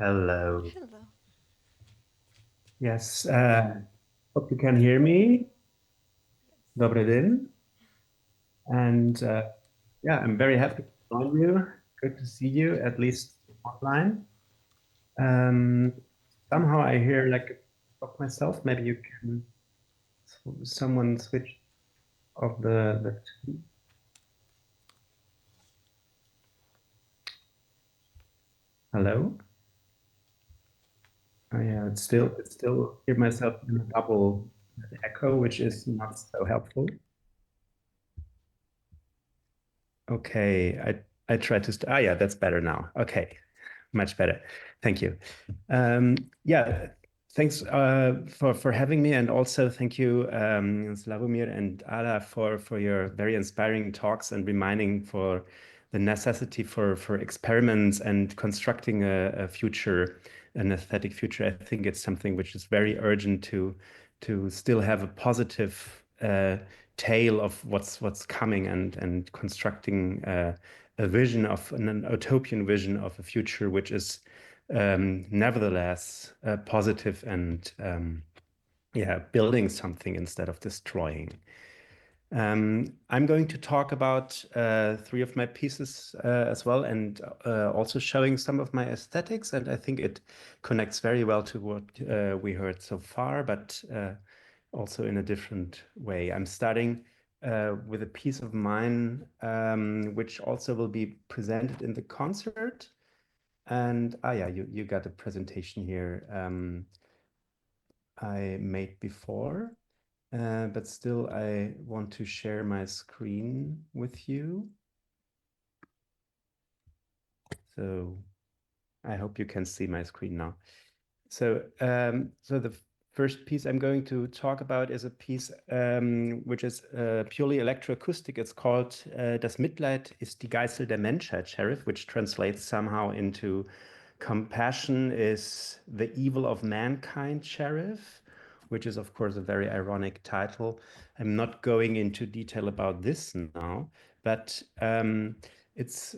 Hello. Hello. Yes, hope you can hear me. Dobry den. And yeah, I'm very happy to join you. Good to see you, at least online. Um, Somehow I hear like of myself. Maybe you can, someone switch off the. Hello? Oh yeah, it's still hear myself in a double echo, which is not so helpful. Okay, I tried to. Yeah, that's better now. Okay, much better. Thank you. Yeah, thanks for having me, and also thank you, Slavomir and Ala, for your very inspiring talks and reminding for the necessity for experiments and constructing a future, an aesthetic future. I think it's something which is very urgent to still have a positive tale of what's coming and constructing a vision of an utopian vision of a future which is nevertheless positive and yeah, building something instead of destroying. I'm going to talk about three of my pieces as well, and also showing some of my aesthetics, and I think it connects very well to what we heard so far, but also in a different way. I'm starting with a piece of mine, which also will be presented in the concert. And yeah, you got a presentation here I made before, but still I want to share my screen with you. So I hope you can see my screen now. So the first piece I'm going to talk about is a piece which is purely electroacoustic. It's called Das Mitleid ist die Geißel der Menschheit, Sheriff, which translates somehow into compassion is the evil of mankind, Sheriff, which is of course a very ironic title. I'm not going into detail about this now, but it's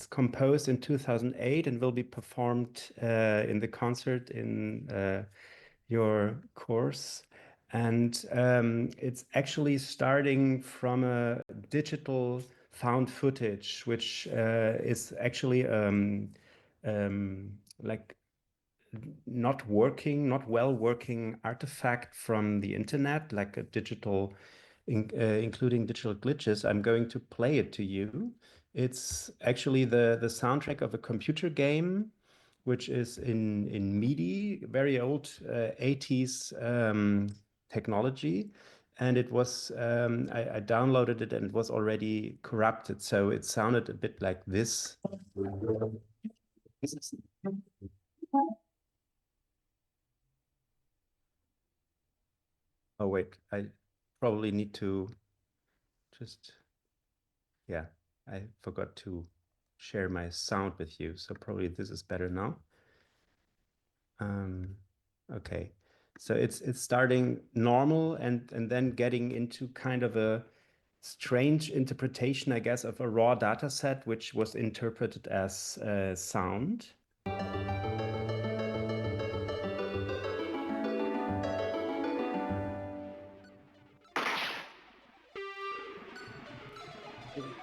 composed in 2008 and will be performed in the concert in your course. And it's actually starting from a digital found footage, which is actually like not well working artifact from the internet, like a digital, including digital glitches. I'm going to play it to you. It's actually the soundtrack of a computer game, which is in MIDI, very old 80s technology. And it was, I downloaded it and it was already corrupted. So it sounded a bit like this. Oh, wait, I probably need to just, yeah, I forgot to share my sound with you. So probably this is better now. Okay, so it's starting normal and then getting into kind of a strange interpretation, I guess, of a raw data set, which was interpreted as sound.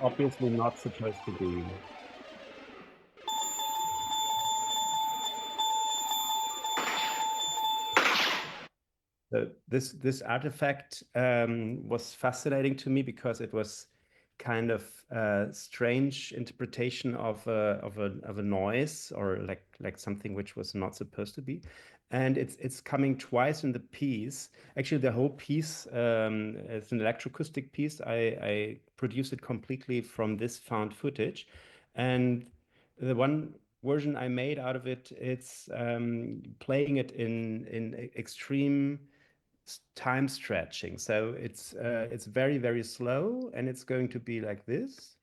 Obviously not supposed to be. This artifact was fascinating to me because it was kind of a strange interpretation of a noise, or like something which was not supposed to be. And it's coming twice in the piece. Actually, the whole piece is an electroacoustic piece. I produced it completely from this found footage. And the one version I made out of it, it's playing it in extreme time stretching. So it's very, very slow, and it's going to be like this.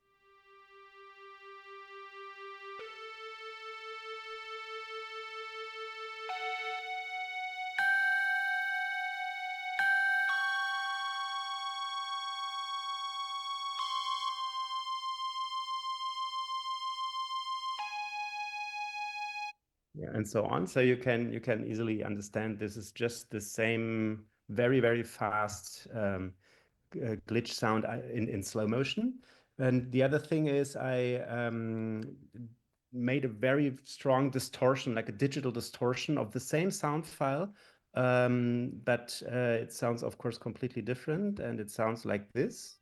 yeah, and so on. So you can easily understand this is just the same very, very fast glitch sound in slow motion. And the other thing is I made a very strong distortion, like a digital distortion of the same sound file, but it sounds, of course, completely different, and it sounds like this.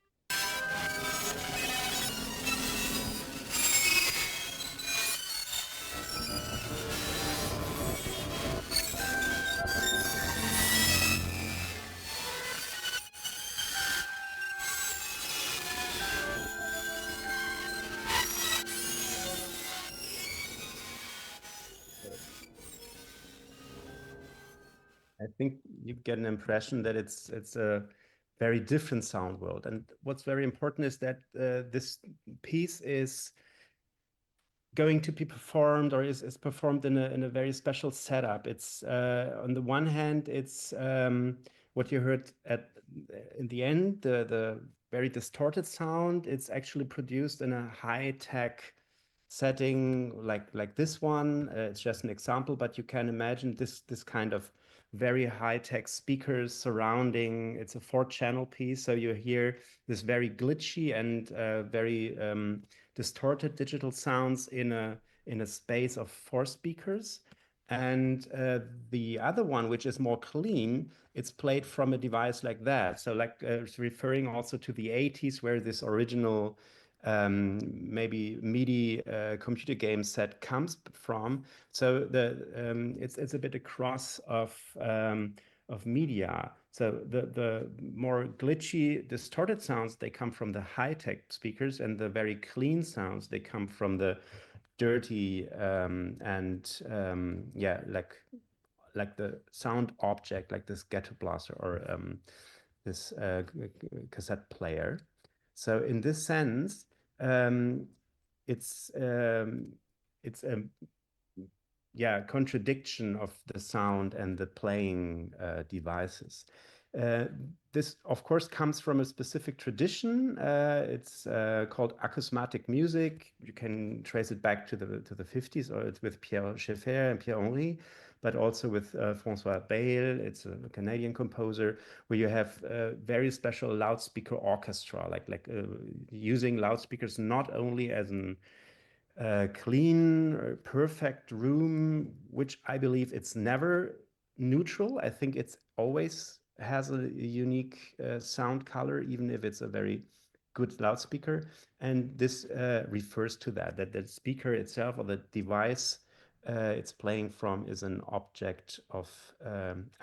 I think you get an impression that it's a very different sound world. And what's very important is that this piece is going to be performed, or is performed in a very special setup. It's on the one hand, it's what you heard in the end, the very distorted sound. It's actually produced in a high-tech setting like this one. It's just an example, but you can imagine this kind of very high-tech speakers surrounding. It's a 4-channel piece, so you hear this very glitchy and very distorted digital sounds in a space of 4 speakers. And the other one, which is more clean, it's played from a device like that. So like it's referring also to the 80s, where this original maybe MIDI computer game set comes from. So it's a bit across of media. So the more glitchy, distorted sounds, they come from the high-tech speakers, and the very clean sounds, they come from the dirty yeah, like the sound object, like this ghetto blaster or this cassette player. So in this sense, it's a yeah, contradiction of the sound and the playing devices. This, of course, comes from a specific tradition. It's called acousmatic music. You can trace it back to the 50s, or it's with Pierre Schaeffer and Pierre Henry, but also with François Bayle. It's a Canadian composer, where you have very special loudspeaker orchestra, like using loudspeakers not only as an clean, perfect room, which I believe it's never neutral. I think it's always has a unique sound color, even if it's a very good loudspeaker. And this refers to that the speaker itself, or the device it's playing from, is an object of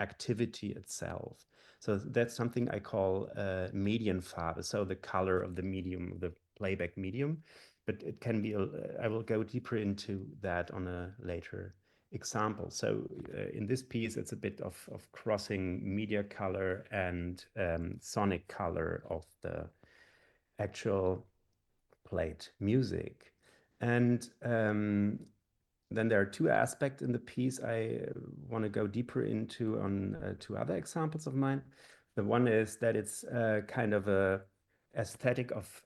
activity itself. So that's something I call Medienfarbe, so the color of the medium, the playback medium. But it can be, I will go deeper into that on a later example. So in this piece, it's a bit of crossing media color and sonic color of the actual played music. And then there are 2 aspects in the piece I want to go deeper into on 2 other examples of mine. The one is that it's kind of a aesthetic of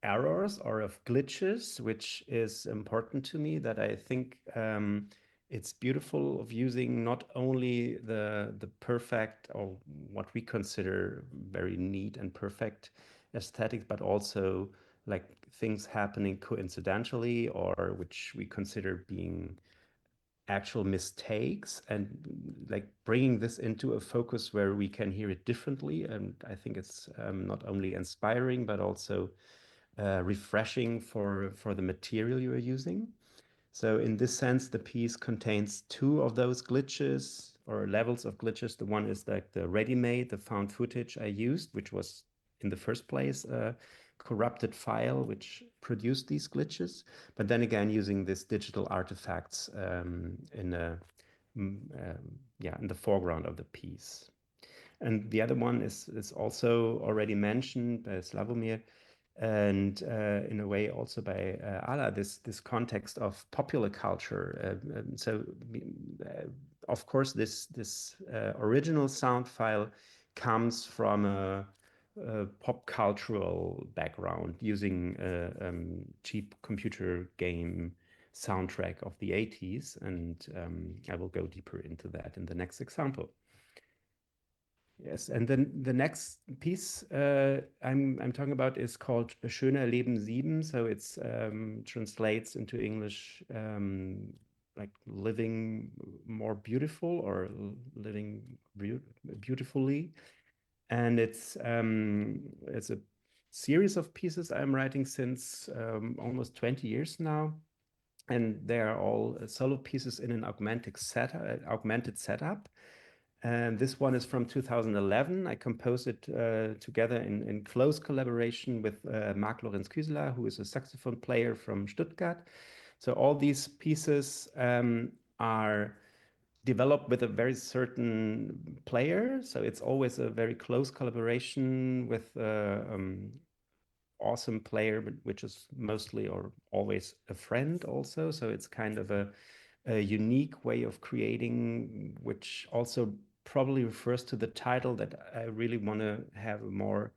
errors or of glitches, which is important to me, that I think it's beautiful of using not only the perfect, or what we consider very neat and perfect aesthetics, but also like things happening coincidentally, or which we consider being actual mistakes, and like bringing this into a focus where we can hear it differently. And I think it's not only inspiring, but also refreshing for the material you are using. So in this sense, the piece contains 2 of those glitches, or levels of glitches. The one is like the ready-made, the found footage I used, which was in the first place a corrupted file which produced these glitches. But then again, using these digital artifacts in the foreground of the piece. And the other one is also already mentioned by Slavomir, and in a way also by Ala, this context of popular culture. So of course, this original sound file comes from a pop cultural background, using cheap computer game soundtrack of the 80s, and I will go deeper into that in the next example. Yes, and then the next piece I'm talking about is called Schöner Leben 7. So it's translates into English like living more beautiful or living beautifully. And it's a series of pieces I'm writing since almost 20 years now. And they are all solo pieces in an augmented setup. And this one is from 2011. I composed it together in close collaboration with Marc Lorenz-Küsler, who is a saxophone player from Stuttgart. So all these pieces are developed with a very certain player. So it's always a very close collaboration with awesome player, which is mostly or always a friend also. So it's kind of a unique way of creating, which also probably refers to the title that I really want to have a more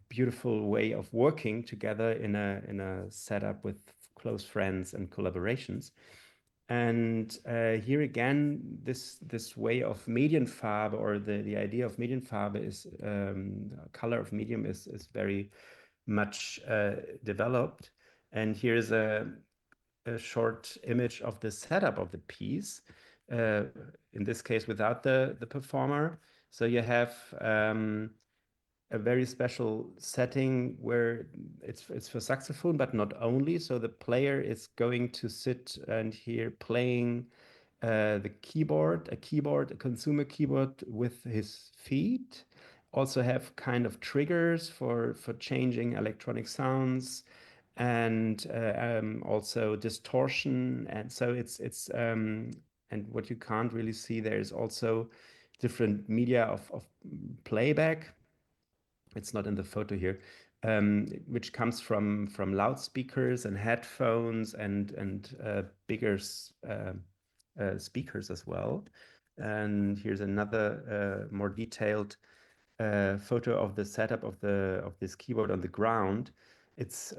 beautiful way of working together in a setup with close friends and collaborations. And here again, this way of Medienfarbe, or the idea of Medienfarbe is color of medium is very much developed. And here's a short image of the setup of the piece, in this case without the performer. So you have a very special setting where it's for saxophone, but not only. So the player is going to sit and here playing the keyboard, a consumer keyboard with his feet. Also have kind of triggers for changing electronic sounds, and also distortion. And so it's and what you can't really see there is also different media of playback. It's not in the photo here, which comes from loudspeakers and headphones and bigger speakers as well. And here's another more detailed photo of the setup of this keyboard on the ground. It's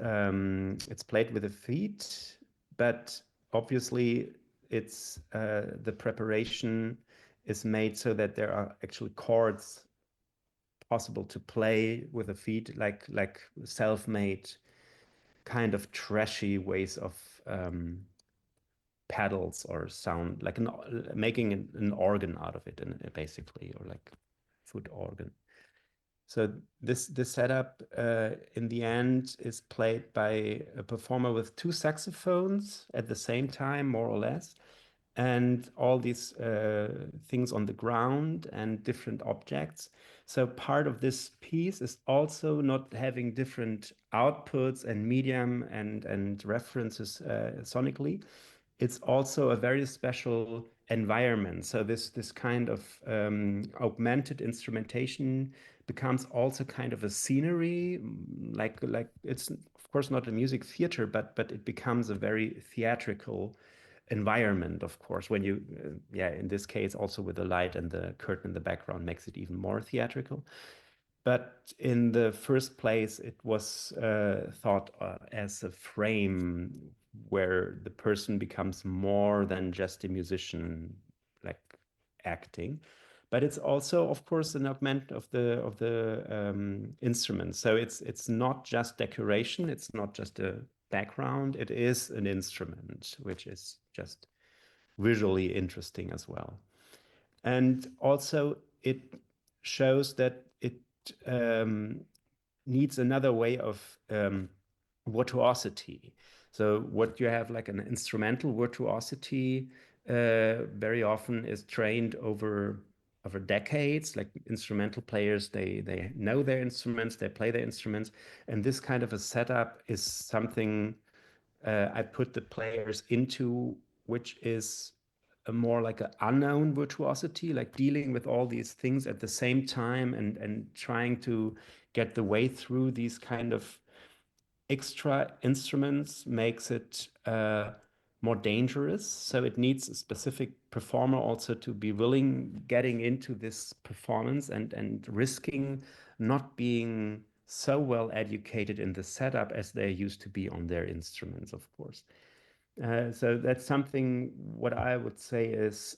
played with the feet, but obviously it's the preparation is made so that there are actually chords possible to play with the feet, like self-made kind of trashy ways of pedals or sound, like making an organ out of it, basically, or like foot organ. So this setup in the end is played by a performer with two saxophones at the same time, more or less, and all these things on the ground and different objects. So part of this piece is also not having different outputs and medium and references sonically. It's also a very special environment. So this kind of augmented instrumentation becomes also kind of a scenery, like it's of course not a music theater, but it becomes a very theatrical environment, of course, when you in this case also with the light and the curtain in the background makes it even more theatrical. But in the first place, it was thought as a frame where the person becomes more than just a musician, like acting. But it's also, of course, an augment of the instrument. So it's not just decoration. It's not just a background. It is an instrument, which is just visually interesting as well. And also, it shows that it needs another way of virtuosity. So what you have like an instrumental virtuosity very often is trained over decades. Like instrumental players, they know their instruments, they play their instruments, and this kind of a setup is something I put the players into, which is a more like an unknown virtuosity, like dealing with all these things at the same time and trying to get the way through these kind of extra instruments makes it more dangerous. So it needs a specific performer also to be willing getting into this performance and risking not being so well educated in the setup as they used to be on their instruments, of course. So that's something what I would say is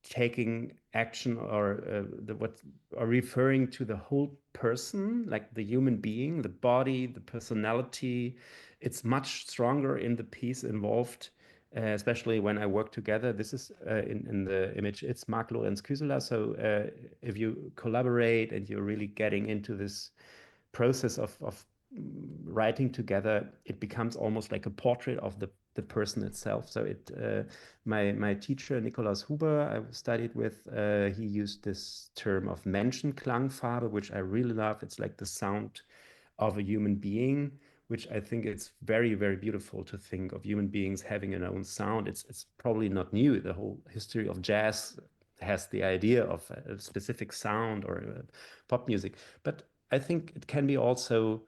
taking action or referring to the whole person, like the human being, the body, the personality. It's much stronger in the piece involved, especially when I work together. This is in the image, it's Mark Lorenz Küseler. So if you collaborate and you're really getting into this process of writing together, it becomes almost like a portrait of the person itself. So my teacher Nikolaus Huber, I studied with, he used this term of Menschenklangfarbe, which I really love. It's like the sound of a human being, which I think it's very, very beautiful to think of human beings having an own sound. It's probably not new. The whole history of jazz has the idea of a specific sound or pop music, but I think it can be also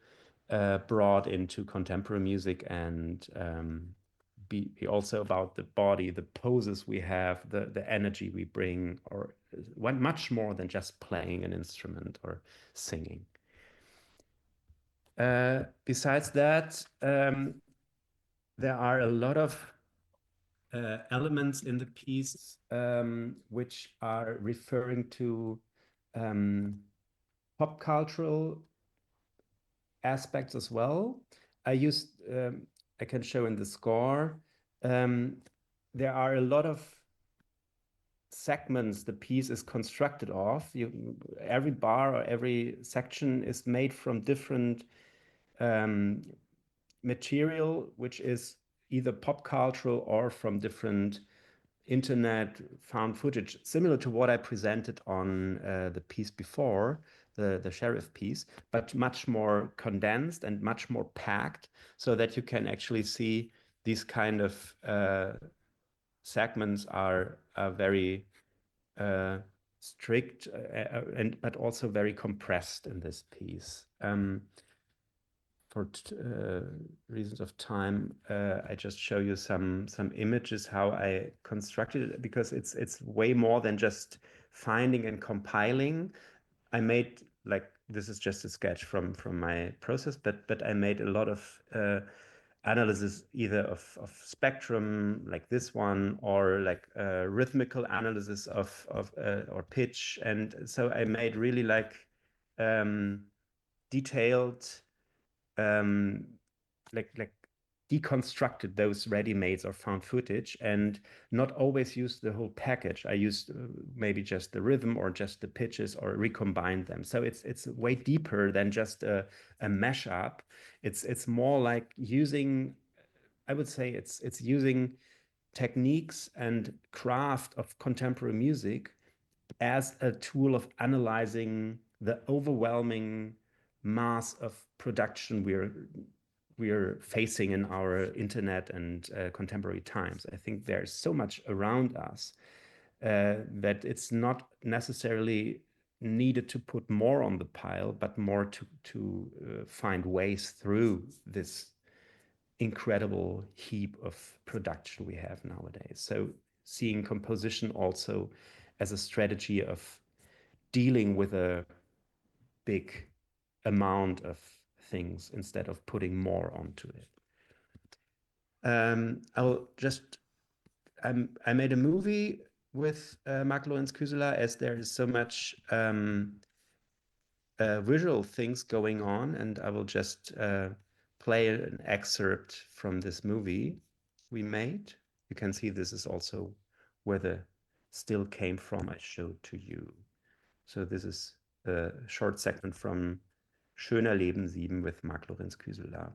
brought into contemporary music and be also about the body, the poses we have, the energy we bring, or one much more than just playing an instrument or singing. Besides that, there are a lot of elements in the piece which are referring to pop cultural aspects as well. I can show in the score, there are a lot of segments the piece is constructed of. Every bar or every section is made from different material, which is either pop cultural or from different internet found footage, similar to what I presented on the piece before, the sheriff piece, but much more condensed and much more packed, so that you can actually see these kind of segments are very strict but also very compressed in this piece. For reasons of time, I just show you some images how I constructed it, because it's way more than just finding and compiling. I made, like, this is just a sketch from my process, but I made a lot of analysis either of spectrum like this one, or like rhythmical analysis of or pitch, and so I made really like detailed like deconstructed those ready-mades or found footage, and not always use the whole package. I used maybe just the rhythm or just the pitches, or recombine them. So it's way deeper than just a mashup. It's more like using, I would say it's using techniques and craft of contemporary music as a tool of analyzing the overwhelming mass of production we're facing in our internet and contemporary times. I think there's so much around us that it's not necessarily needed to put more on the pile, but more to find ways through this incredible heap of production we have nowadays. So seeing composition also as a strategy of dealing with a big amount of things instead of putting more onto it. I made a movie with Mark Lorenz Küseler, as there is so much visual things going on, and I will just play an excerpt from this movie we made. You can see this is also where the still came from I showed to you. So this is a short segment from Schöner Leben 7 with Mark Lorenz Küseler.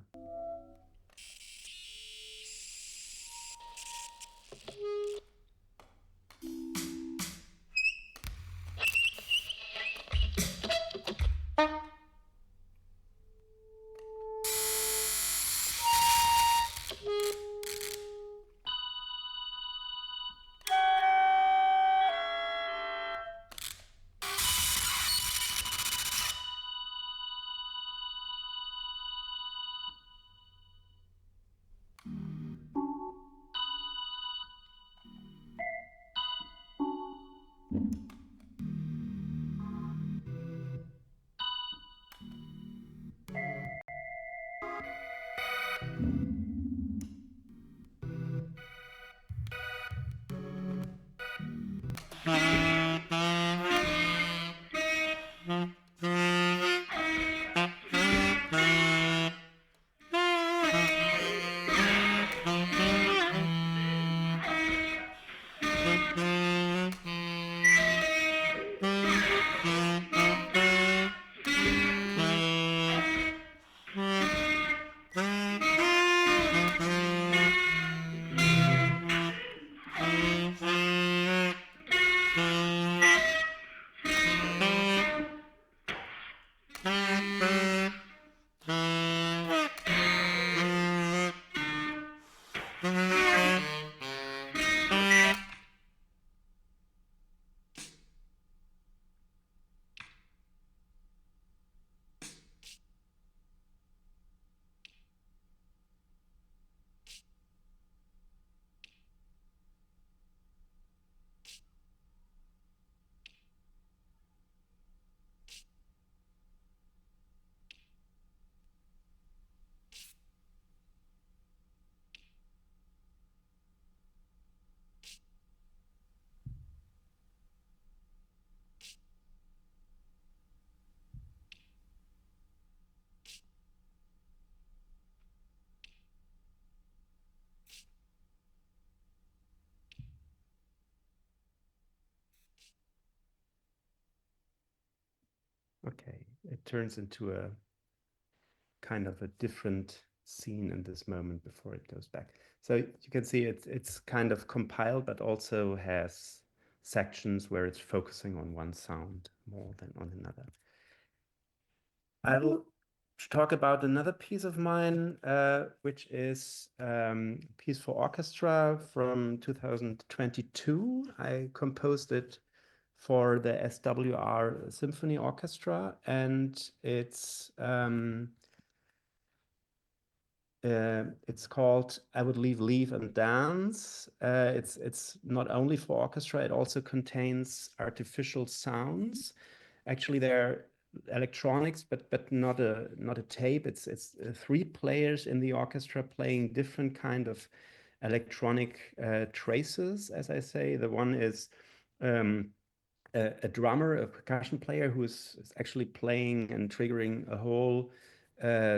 Okay, it turns into a kind of a different scene in this moment before it goes back. So you can see it's kind of compiled, but also has sections where it's focusing on one sound more than on another. I will talk about another piece of mine, which is a piece for orchestra from 2022. I composed it for the SWR Symphony Orchestra, and it's called I Would Leave and Dance. It's not only for orchestra, it also contains artificial sounds. Actually, they're electronics, but not a tape. It's three players in the orchestra playing different kind of electronic traces, as I say. The one is a drummer, a percussion player who's actually playing and triggering a whole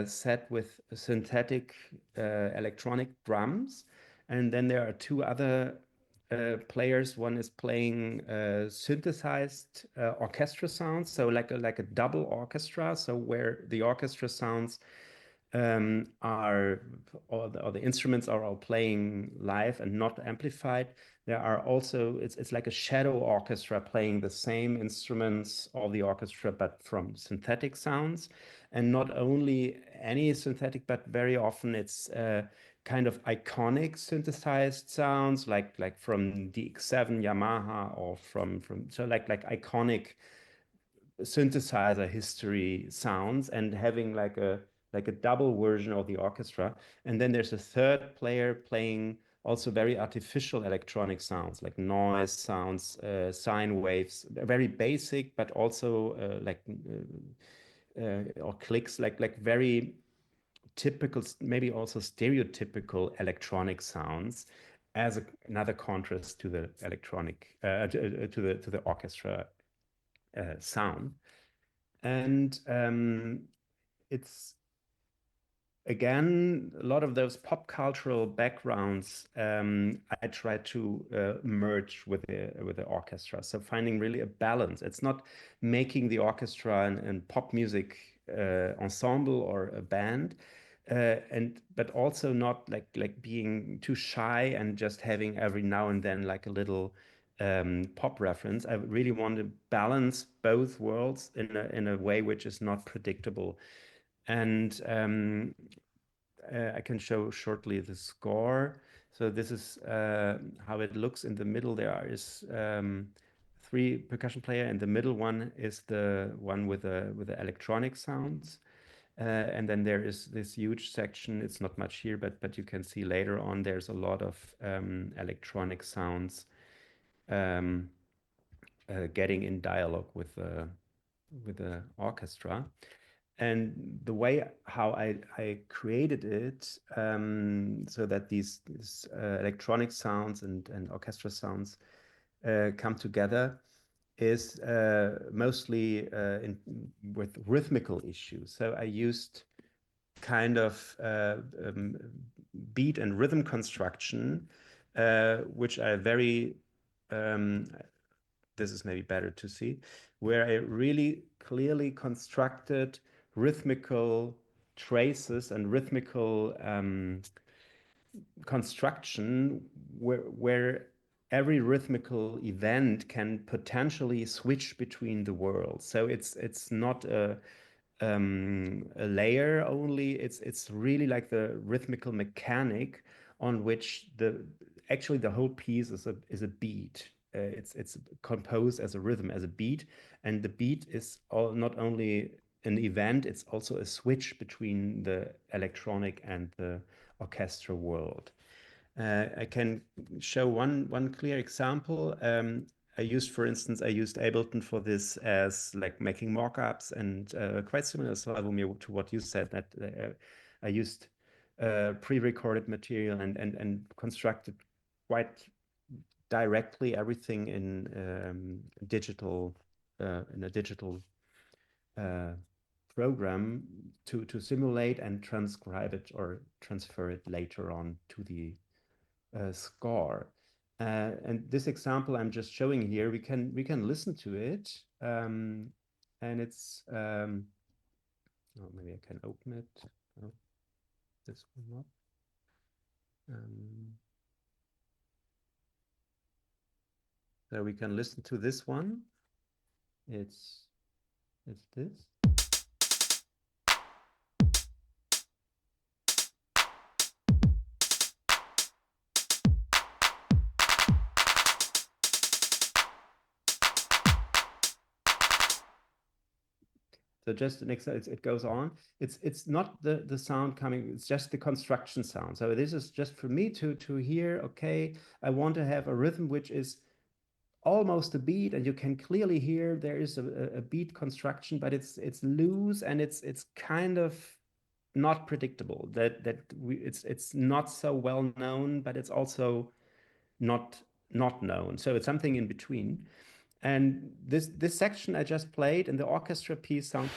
set with synthetic electronic drums. And then there are two other players. One is playing synthesized orchestra sounds, so like a double orchestra, so where the orchestra sounds or the instruments are all playing live and not amplified. There are also, it's like a shadow orchestra playing the same instruments of the orchestra, but from synthetic sounds. And not only any synthetic, but very often it's kind of iconic synthesized sounds, like from DX7 Yamaha, or from so like iconic synthesizer history sounds, and having like a double version of the orchestra. And then there's a third player playing also very artificial electronic sounds, like noise sounds, sine waves, very basic, but also or clicks, like very typical, maybe also stereotypical electronic sounds, as another contrast to the electronic to the orchestra sound. And it's again a lot of those pop cultural backgrounds I try to merge with the orchestra. So finding really a balance. It's not making the orchestra and pop music ensemble or a band, but also not like being too shy and just having every now and then like a little pop reference. I really want to balance both worlds in a way which is not predictable. And I can show shortly the score. So this is how it looks. In the middle there is three percussion player, and the middle one is the one with the electronic sounds. And then there is this huge section. It's not much here, but you can see later on there's a lot of electronic sounds getting in dialogue with the orchestra. And the way how I created it, so that these electronic sounds and orchestra sounds come together, is mostly with rhythmical issues. So I used kind of beat and rhythm construction, which I very, this is maybe better to see, where I really clearly constructed rhythmical traces and rhythmical construction where every rhythmical event can potentially switch between the worlds. So it's not a layer only. It's really like the rhythmical mechanic on which actually the whole piece is a beat. It's composed as a rhythm, as a beat, and the beat is not only an event, it's also a switch between the electronic and the orchestra world. I can show one clear example. For instance, I used Ableton for this as like making mock-ups, and quite similar, Slavomir, to what you said, that I used pre-recorded material and constructed quite directly everything in digital in a digital program to simulate and transcribe it or transfer it later on to the score. And this example I'm just showing here, we can listen to it. and it's oh, maybe I can open it. Oh, this one not. So we can listen to this one. It's this. So just an example, it goes on. It's not the sound coming, it's just the construction sound. So this is just for me to hear, okay, I want to have a rhythm which is almost a beat, and you can clearly hear there is a beat construction, but it's loose, and it's kind of not predictable. It's not so well known, but it's also not known. So it's something in between. And this section I just played in the orchestra piece sounds.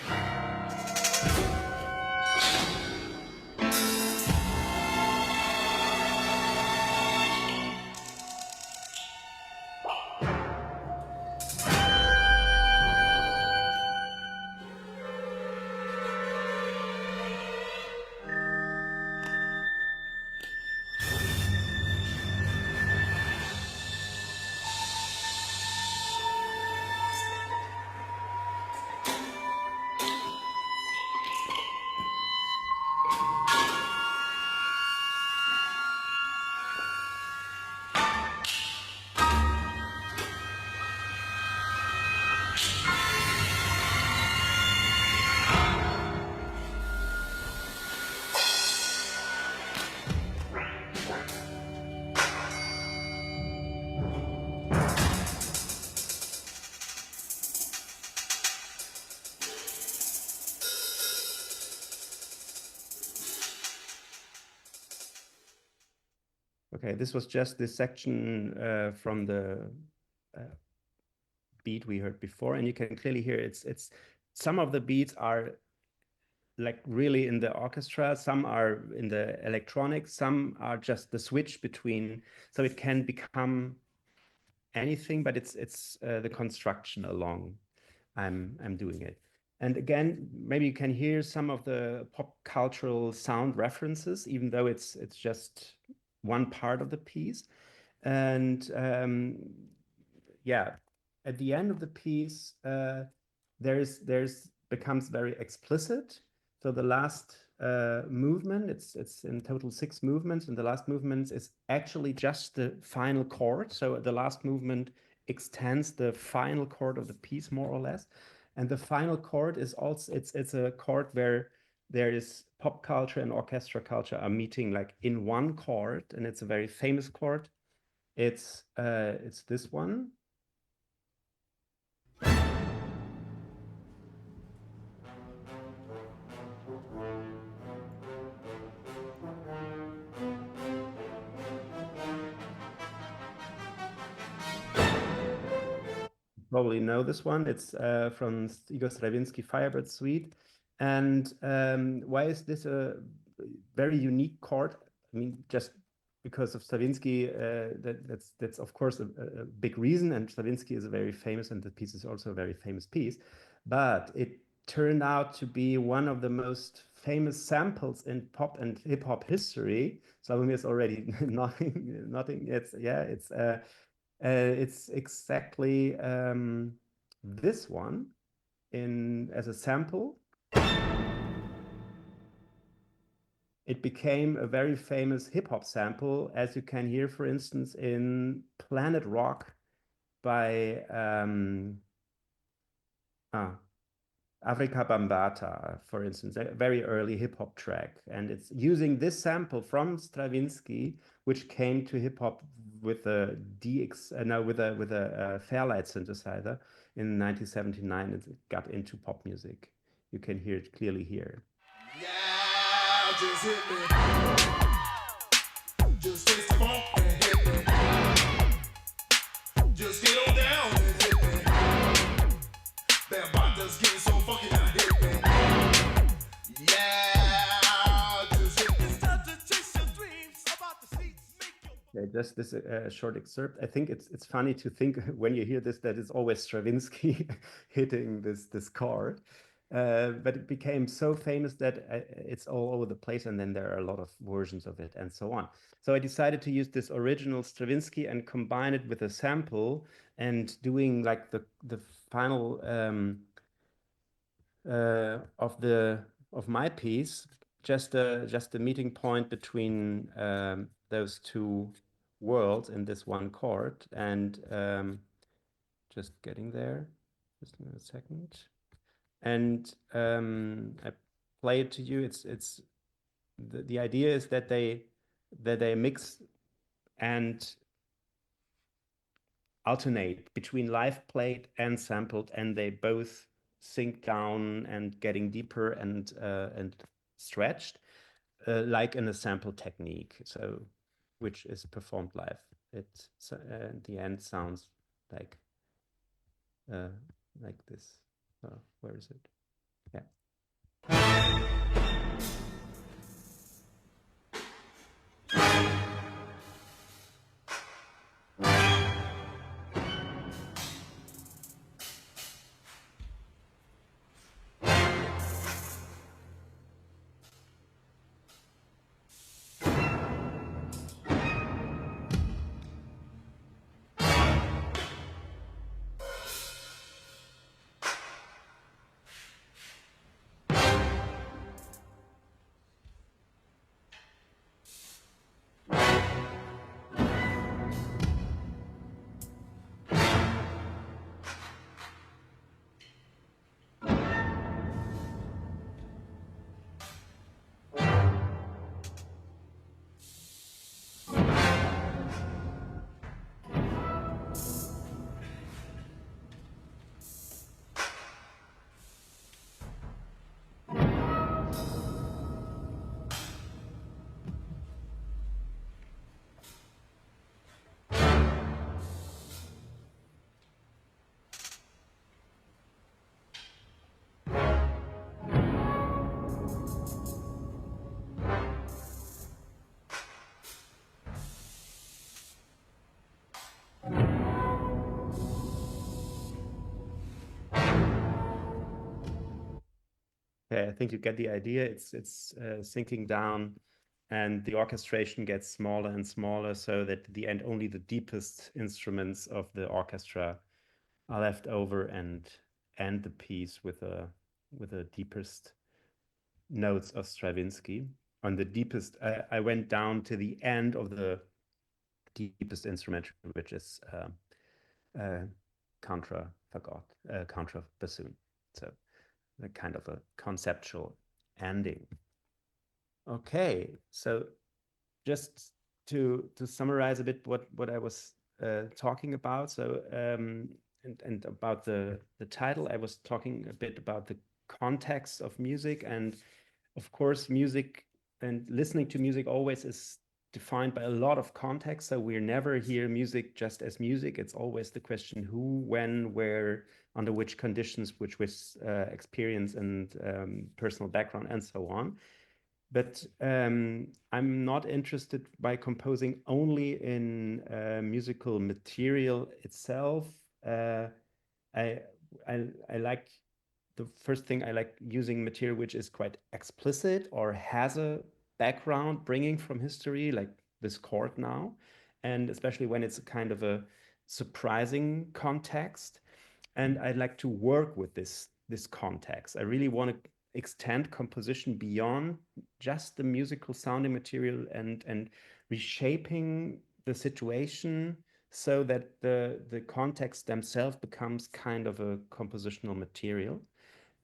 Okay, this was just this section from the beat we heard before, and you can clearly hear it's some of the beats are like really in the orchestra, some are in the electronics, some are just the switch between, so it can become anything, but it's the construction along I'm doing it. And again, maybe you can hear some of the pop cultural sound references, even though it's just one part of the piece. And yeah, at the end of the piece, there's becomes very explicit. So the last movement, it's in total 6 movements, and the last movement is actually just the final chord. So the last movement extends the final chord of the piece more or less. And the final chord is also, it's a chord where there is pop culture and orchestra culture are meeting like in one chord, and it's a very famous chord. It's this one. Probably know this one. It's from Igor Stravinsky Firebird Suite. And why is this a very unique chord? I mean, just because of Stravinsky, that's of course a big reason, and Stravinsky is a very famous, and the piece is also a very famous piece. But it turned out to be one of the most famous samples in pop and hip hop history. Slavomir is already nothing. It's exactly this one as a sample. It became a very famous hip-hop sample, as you can hear, for instance, in Planet Rock by Afrika Bambaataa, for instance, a very early hip-hop track. And it's using this sample from Stravinsky, which came to hip-hop with a Fairlight synthesizer in 1979. It got into pop music. You can hear it clearly here. Yeah, just hit me. Just taste the funk and hit me. Just get on down and hit me. That body's getting so funky now, hit me. Yeah, just hit me. It's time to chase your dreams about the seats. Make your... Okay, just this short excerpt. I think it's funny to think when you hear this that it's always Stravinsky hitting this chord, but it became so famous that it's all over the place, and then there are a lot of versions of it and so on. So I decided to use this original Stravinsky and combine it with a sample and doing like the final of my piece, just a meeting point between those two worlds in this one chord, and just getting there. Just a second, and I play it to you. It's the idea is that they mix and alternate between live played and sampled, and they both sink down and getting deeper and stretched, like in a sample technique. So, which is performed live. It at the end sounds like this. Oh, where is it? Yeah. Okay, I think you get the idea. It's sinking down, and the orchestration gets smaller and smaller, so that at the end only the deepest instruments of the orchestra are left over, and end the piece with the deepest notes of Stravinsky. On the deepest, I went down to the end of the deepest instrument, which is contra bassoon. So a kind of a conceptual ending. Okay, so just to summarize a bit what I was talking about. So and about the title, I was talking a bit about the context of music, and of course music and listening to music always is defined by a lot of context. So we're never hear music just as music. It's always the question who, when, where, under which conditions, which experience and personal background and so on. But I'm not interested by composing only in musical material itself. I like, the first thing I like using material which is quite explicit or has a background bringing from history, like this chord now, and especially when it's a kind of a surprising context. And I'd like to work with this context. I really want to extend composition beyond just the musical sounding material and reshaping the situation so that the context themselves becomes kind of a compositional material.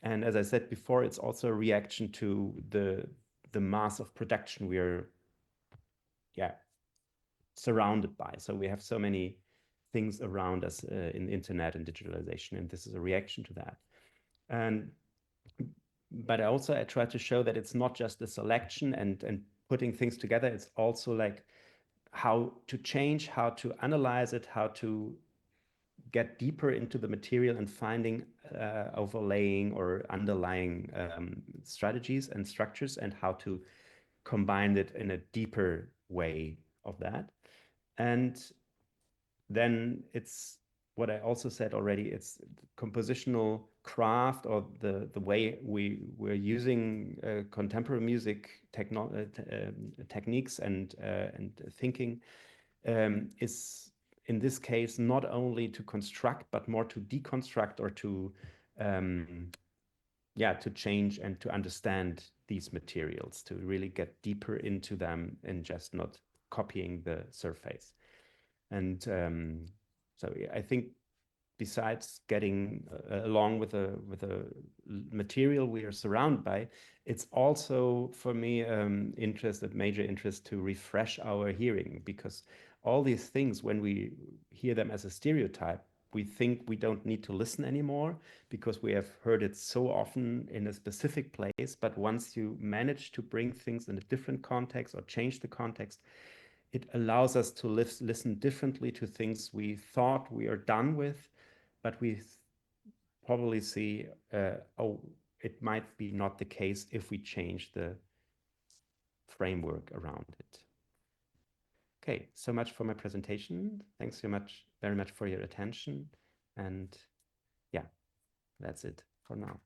And as I said before, it's also a reaction to the mass of production we are surrounded by. So we have so many things around us in the internet and digitalization, and this is a reaction to that. But I try to show that it's not just a selection and putting things together. It's also like how to change, how to analyze it, how to get deeper into the material and finding overlaying or underlying strategies and structures, and how to combine it in a deeper way of that. And then it's what I also said already, it's compositional craft, or the way we're using contemporary music techniques and thinking is in this case not only to construct but more to deconstruct, or to to change and to understand these materials, to really get deeper into them and just not copying the surface. And so I think besides getting along with the material we are surrounded by, it's also for me major interest to refresh our hearing, because all these things, when we hear them as a stereotype, we think we don't need to listen anymore because we have heard it so often in a specific place. But once you manage to bring things in a different context or change the context, it allows us to listen differently to things we thought we are done with, but we probably see, oh, it might be not the case if we change the framework around it. Okay, so much for my presentation. Thanks so much, very much for your attention. And yeah, that's it for now.